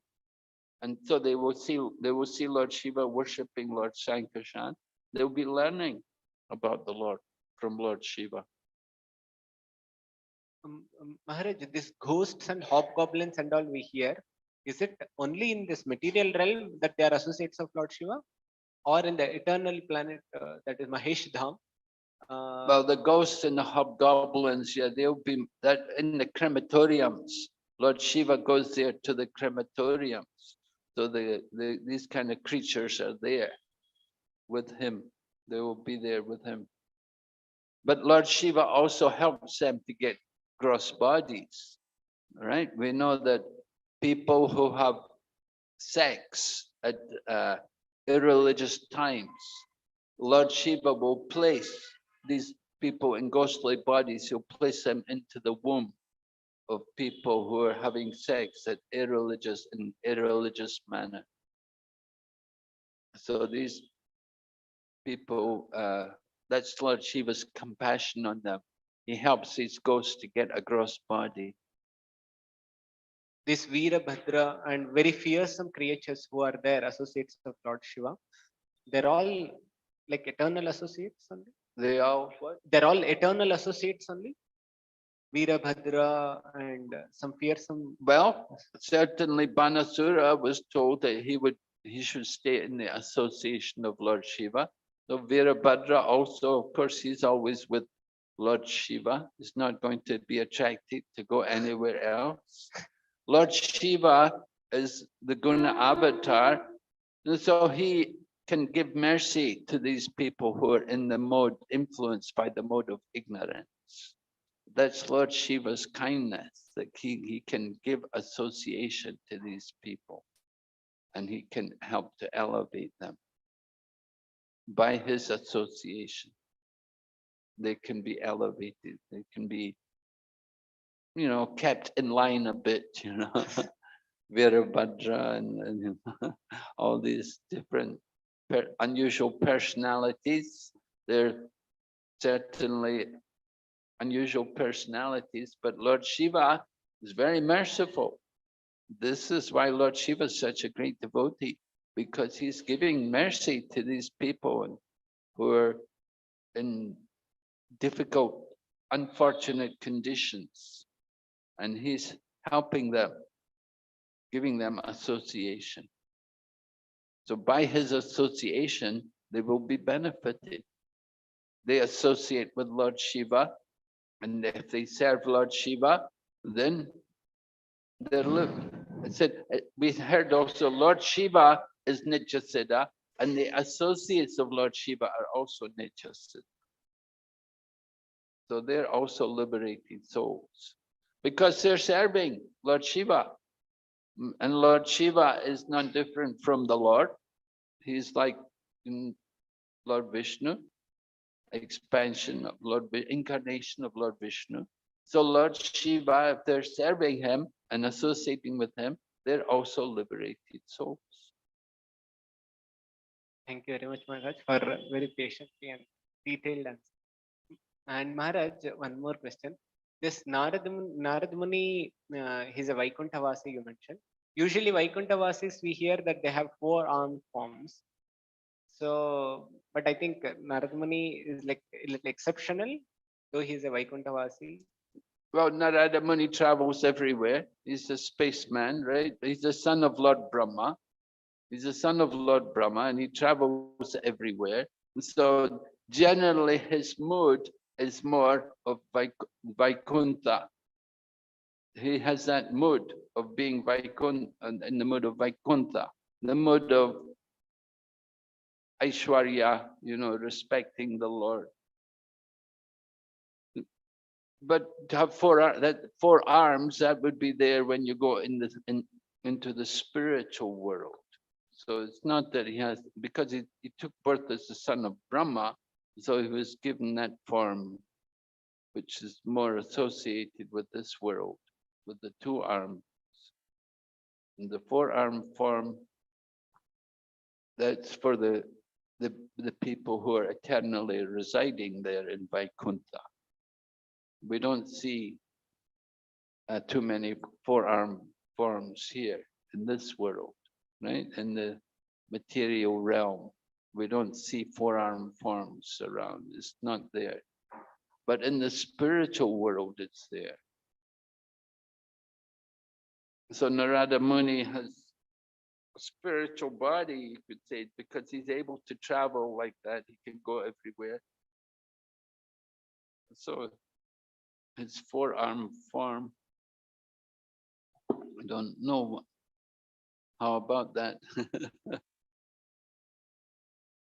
and so they will see Lord Shiva worshipping Lord Sankarshan. They'll be learning about the Lord from Lord Shiva. Maharaj, this ghosts and hobgoblins and all we hear, is it only in this material realm that they are associates of Lord Shiva, or in the eternal planet that is Mahesh Dham? Well, the ghosts and the hobgoblins, yeah, they'll be that in the crematoriums. Lord Shiva goes there to the crematoriums. So these kind of creatures are there with him. They will be there with him. But Lord Shiva also helps them to get gross bodies, right? We know that people who have sex at irreligious times, Lord Shiva will place these people in ghostly bodies. He'll place them into the womb of people who are having sex in irreligious manner. So these people, that's Lord Shiva's compassion on them. He helps these ghosts to get a gross body. This Veerabhadra and very fearsome creatures who are there, associates of Lord Shiva, they're all like eternal associates only? They all what? They're all eternal associates only? Veerabhadra and some fearsome. Well, certainly Banasura was told that he should stay in the association of Lord Shiva. So Veerabhadra also, of course, he's always with Lord Shiva. He's not going to be attracted to go anywhere else. Lord Shiva is the Guna avatar, and so he can give mercy to these people who are in the mode, influenced by the mode of ignorance. That's Lord Shiva's kindness, that he can give association to these people, and he can help to elevate them. By his association, they can be elevated, they can be, kept in line a bit, Veerabhadra and all these different unusual personalities. They're certainly unusual personalities, but Lord Shiva is very merciful. This is why Lord Shiva is such a great devotee, because he's giving mercy to these people who are in difficult, unfortunate conditions, and he's helping them, giving them association. So by his association, they will be benefited. They associate with Lord Shiva, and if they serve Lord Shiva, then they're lived. I said, we heard also Lord Shiva is Nityasiddha, and the associates of Lord Shiva are also Nityasiddha. So they're also liberated souls, because they're serving Lord Shiva. And Lord Shiva is not different from the Lord. He's like Lord Vishnu, expansion of incarnation of Lord Vishnu. So Lord Shiva, if they're serving him and associating with him, they're also liberated souls. Thank you very much, Maharaj, for very patiently and detailed answer. And Maharaj, one more question. This Narad Muni, he's a Vaikunthavasi, you mentioned. Usually Vaikuntavasis, we hear that they have 4 armed forms. So, but I think Narad Muni is like exceptional, though he's a Vaikunthavasi. Well, Narada Muni travels everywhere. He's a spaceman, right? He's the son of Lord Brahma. He's the son of Lord Brahma, and he travels everywhere. So generally his mood is more of Vaikuntha. He has that mood of being Vaikuntha, in the mood of Vaikuntha, the mood of Aishwarya, respecting the Lord. But to have 4 arms, that would be there when you go into the spiritual world. So it's not that he has, because he took birth as the son of Brahma, so he was given that form, which is more associated with this world, with the 2 arms. And the four-arm form, that's for the people who are eternally residing there in Vaikuntha. We don't see too many four-arm forms here in this world, right? In the material realm, we don't see four-arm forms around. It's not there. But in the spiritual world, it's there. So Narada Muni has a spiritual body, you could say, because he's able to travel like that. He can go everywhere. So his four-arm form, I don't know how about that.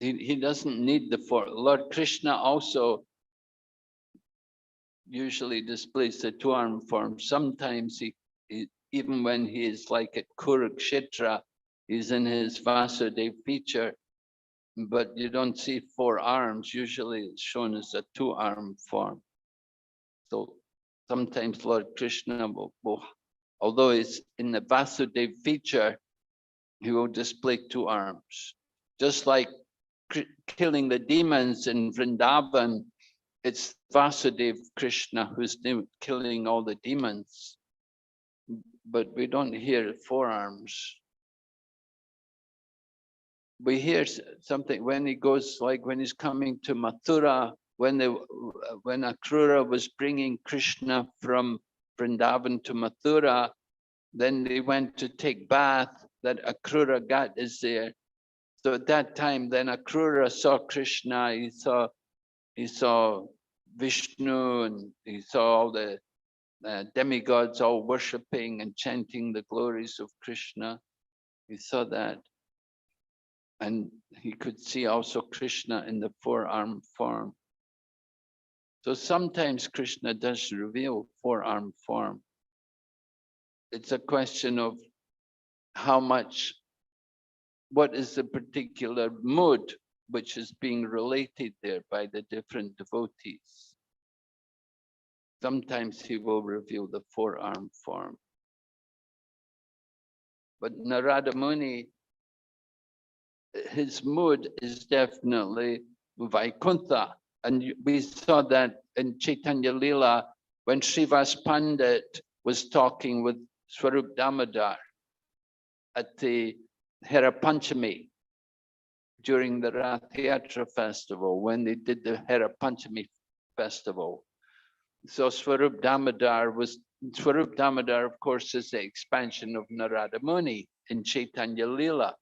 He doesn't need the four. Lord Krishna also usually displays the two-arm form. Sometimes he even when he is like at Kurukshetra, he's in his Vasudeva feature, but you don't see four arms. Usually it's shown as a two-arm form. So sometimes Lord Krishna will, although he's in the Vasudeva feature, he will display two arms. Just like killing the demons in Vrindavan, it's Vasudeva Krishna who's killing all the demons. But we don't hear forearms. We hear something when he goes, like when he's coming to Mathura, when Akrura was bringing Krishna from Vrindavan to Mathura, then they went to take bath, that Akrura Ghat is there. So at that time, then Akrura saw Krishna, he saw Vishnu, and he saw all the demigods all worshipping and chanting the glories of Krishna. He saw that. And he could see also Krishna in the four-arm form. So sometimes Krishna does reveal four-arm form. It's a question of how much, what is the particular mood which is being related there by the different devotees. Sometimes he will reveal the four-arm form. But Narada Muni, his mood is definitely Vaikuntha. And we saw that in Chaitanya Lila when Srivas Pandit was talking with Swarup Damodar at the Hera Panchami during the Rath Yatra festival, when they did the Hera Panchami festival. So Swarup Damodar, of course, is the expansion of Narada Muni in Chaitanya Lila.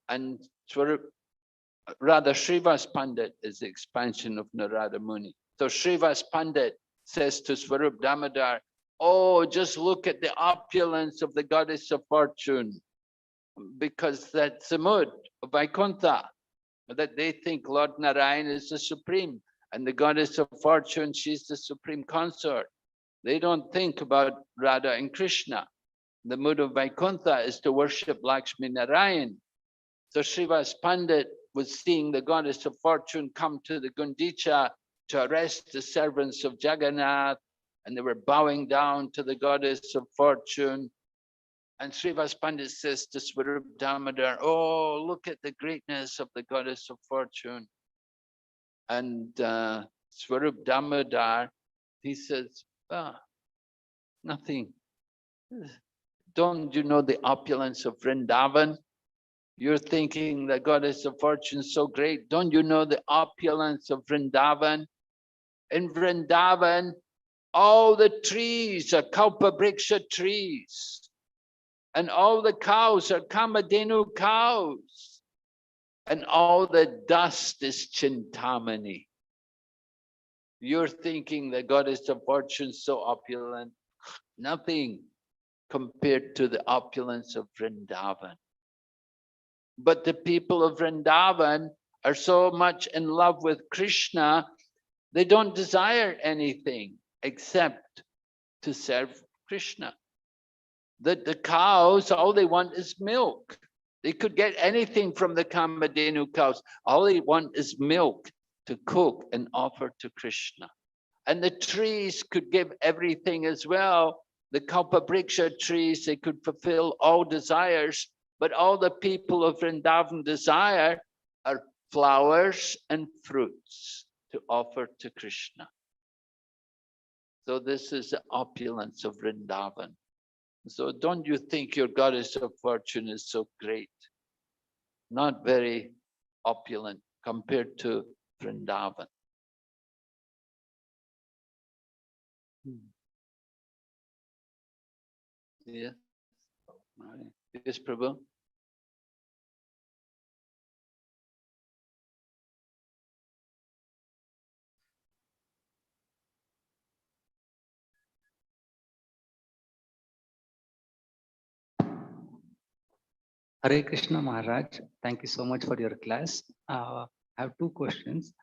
And Srivas Pandit is the expansion of Narada Muni. So Srivas Pandit says to Swarup Damodar, oh, just look at the opulence of the goddess of fortune, because that's the mood of Vaikuntha, that they think Lord Narayan is the supreme, and the goddess of fortune, she's the supreme consort. They don't think about Radha and Krishna. The mood of Vaikuntha is to worship Lakshmi Narayan. So Srivas Pandit was seeing the goddess of fortune come to the Gundicha to arrest the servants of Jagannath, and they were bowing down to the goddess of fortune. And Srivas Pandit says to Swarup Damodar, oh, look at the greatness of the goddess of fortune. And Swarup Damodar, he says, nothing. Don't you know the opulence of Vrindavan? You're thinking the goddess of fortune is so great. Don't you know the opulence of Vrindavan? In Vrindavan, all the trees are Kalpabriksha trees. And all the cows are Kamadhenu cows. And all the dust is Chintamani. You're thinking the goddess of fortune is so opulent. Nothing compared to the opulence of Vrindavan. But the people of Vrindavan are so much in love with Krishna, they don't desire anything except to serve Krishna. That the cows, all they want is milk. They could get anything from the Kamadhenu cows. All they want is milk to cook and offer to Krishna. And the trees could give everything as well. the Kalpabriksha trees, they could fulfill all desires, but all the people of Vrindavan desire are flowers and fruits to offer to Krishna. So this is the opulence of Vrindavan. So don't you think your goddess of fortune is so great? Not very opulent compared to Vrindavan. Yeah. Right. Yes, Prabhu. Hare Krishna Maharaj, thank you so much for your class. I have two questions.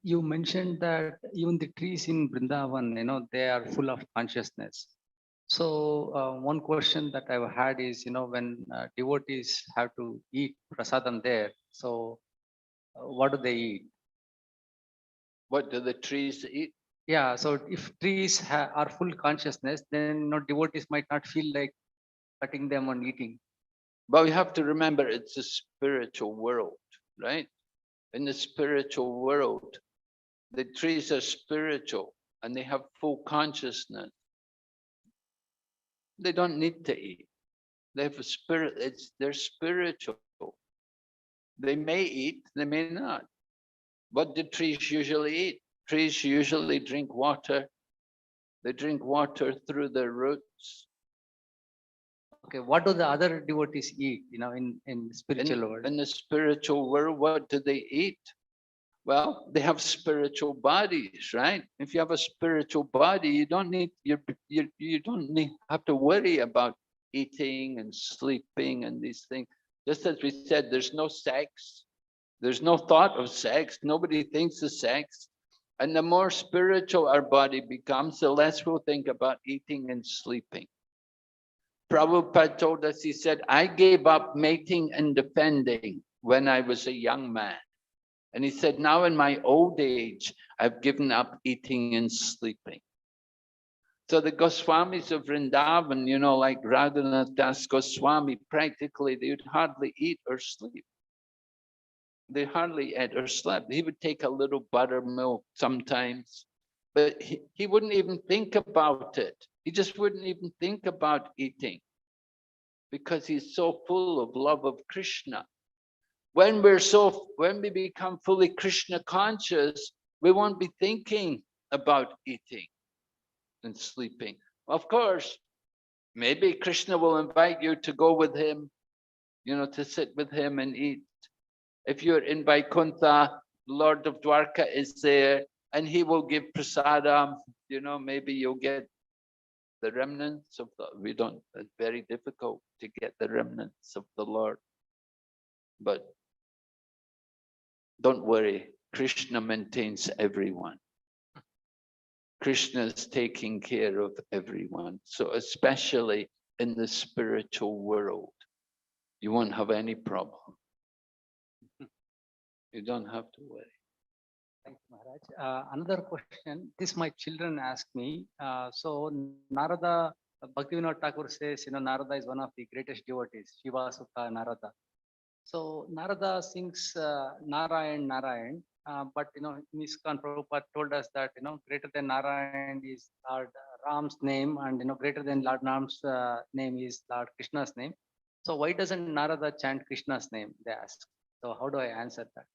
You mentioned that even the trees in Vrindavan, they are full of consciousness. So one question that I've had is, when devotees have to eat prasadam there, so what do they eat? What do the trees eat? Yeah, so if trees are full consciousness, then devotees might not feel like cutting them and eating. But we have to remember it's a spiritual world, right? In the spiritual world, the trees are spiritual and they have full consciousness. They don't need to eat. They have a spirit, they're spiritual. They may eat, they may not. What do trees usually eat? Trees usually drink water. They drink water through their roots. Okay, what do the other devotees eat, in spiritual world? In the spiritual world, what do they eat? Well, they have spiritual bodies, right? If you have a spiritual body, you don't need have to worry about eating and sleeping and these things. Just as we said, there's no sex, there's no thought of sex. Nobody thinks of sex, and the more spiritual our body becomes, the less we'll think about eating and sleeping. Prabhupada told us, he said, I gave up mating and defending when I was a young man. And he said, now in my old age, I've given up eating and sleeping. So the Goswamis of Vrindavan, like Radhanath Das Goswami, practically they would hardly eat or sleep. They hardly ate or slept. He would take a little buttermilk sometimes, but he wouldn't even think about it. He just wouldn't even think about eating because he's so full of love of Krishna. When we become fully Krishna conscious, we won't be thinking about eating and sleeping. Of course, maybe Krishna will invite you to go with him, to sit with him and eat. If you're in Vaikuntha, Lord of Dwarka is there and he will give prasadam, maybe you'll get the remnants of it's very difficult to get the remnants of the Lord. But don't worry, Krishna maintains everyone. Krishna is taking care of everyone. So especially in the spiritual world, you won't have any problem. You don't have to worry. Thank you, Maharaj. Another question, this my children ask me. So Narada, Bhaktivinoda Thakur says, Narada is one of the greatest devotees, Shiva Sutta Narada. So Narada sings Narayan, Narayan, but in ISKCON Prabhupada told us that greater than Narayan is Lord Ram's name, and greater than Lord Ram's name is Lord Krishna's name. So why doesn't Narada chant Krishna's name? They ask. So how do I answer that?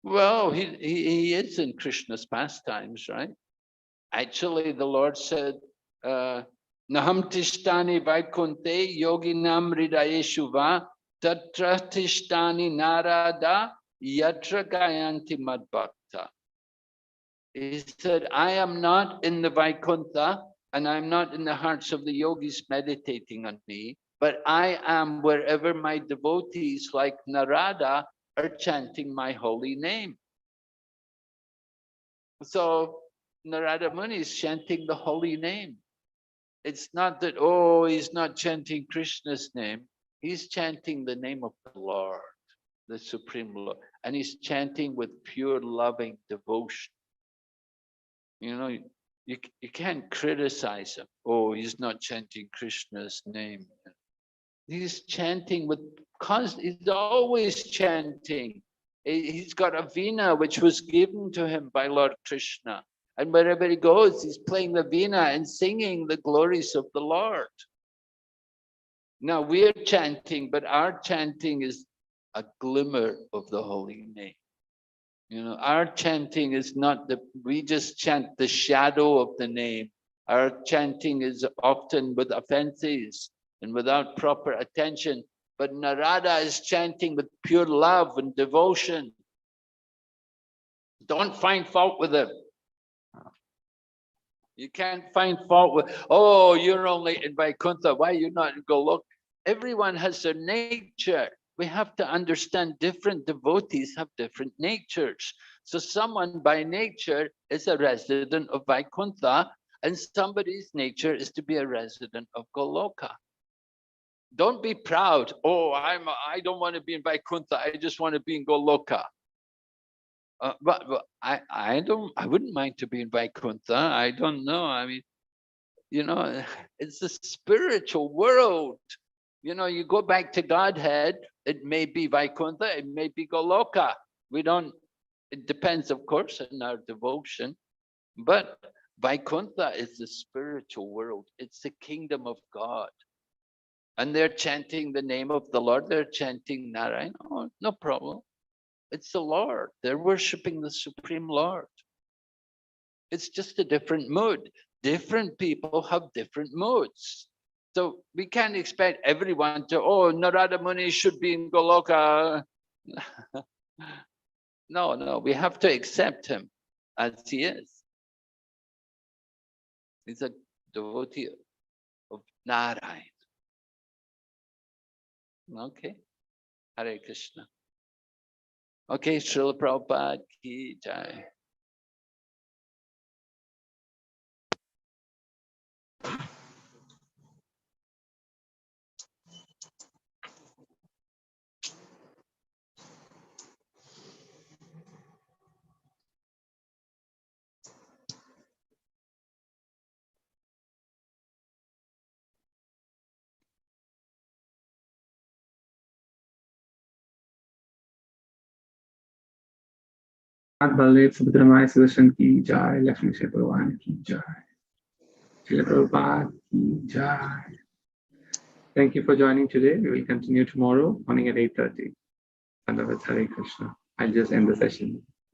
Well, he is in Krishna's pastimes, right? Actually, the Lord said, Naham tishtani vaikunte yoginam hridayeshu va tatra tishtani narada yatra gayanti madbhakta. He said, I am not in the Vaikuntha and I'm not in the hearts of the yogis meditating on me, but I am wherever my devotees like Narada are chanting my holy name. So Narada Muni is chanting the holy name. It's not that, he's not chanting Krishna's name. He's chanting the name of the Lord, the Supreme Lord. And he's chanting with pure loving devotion. you can't criticize him. Oh, he's not chanting Krishna's name. He's chanting he's always chanting. He's got a Veena which was given to him by Lord Krishna. And wherever he goes, he's playing the Veena and singing the glories of the Lord. Now we're chanting, but our chanting is a glimmer of the holy name. You know, our chanting is not we just chant the shadow of the name. Our chanting is often with offenses and without proper attention. But Narada is chanting with pure love and devotion. Don't find fault with him. You can't find fault with, oh, you're only in Vaikuntha, why are you not in Goloka? Everyone has their nature. We have to understand different devotees have different natures. So someone by nature is a resident of Vaikuntha, and somebody's nature is to be a resident of Goloka. Don't be proud. Oh, I don't want to be in Vaikuntha. I just want to be in Goloka. But I wouldn't mind to be in Vaikuntha. I don't know. I mean, you know, it's a spiritual world. You know, you go back to Godhead, it may be Vaikuntha, it may be Goloka. It depends, of course, on our devotion. But Vaikuntha is the spiritual world. It's the kingdom of God. And they're chanting the name of the Lord. They're chanting Narayana. Oh, no problem. It's the Lord. They're worshiping the Supreme Lord. It's just a different mood. Different people have different moods. So we can't expect everyone to, oh, Narada Muni should be in Goloka. No, we have to accept him as he is. He's a devotee of Narayana. Okay, Hare Krishna. Okay, Srila Prabhupada ki jai. Baladev Subhadramaya Sudarshan ki jai, Lakshmi Shri Bhagavan ki jai, Srila Prabhupada ki jai. Thank you for joining today. We will continue tomorrow morning at 8:30. Hare Krishna. I'll just end the session.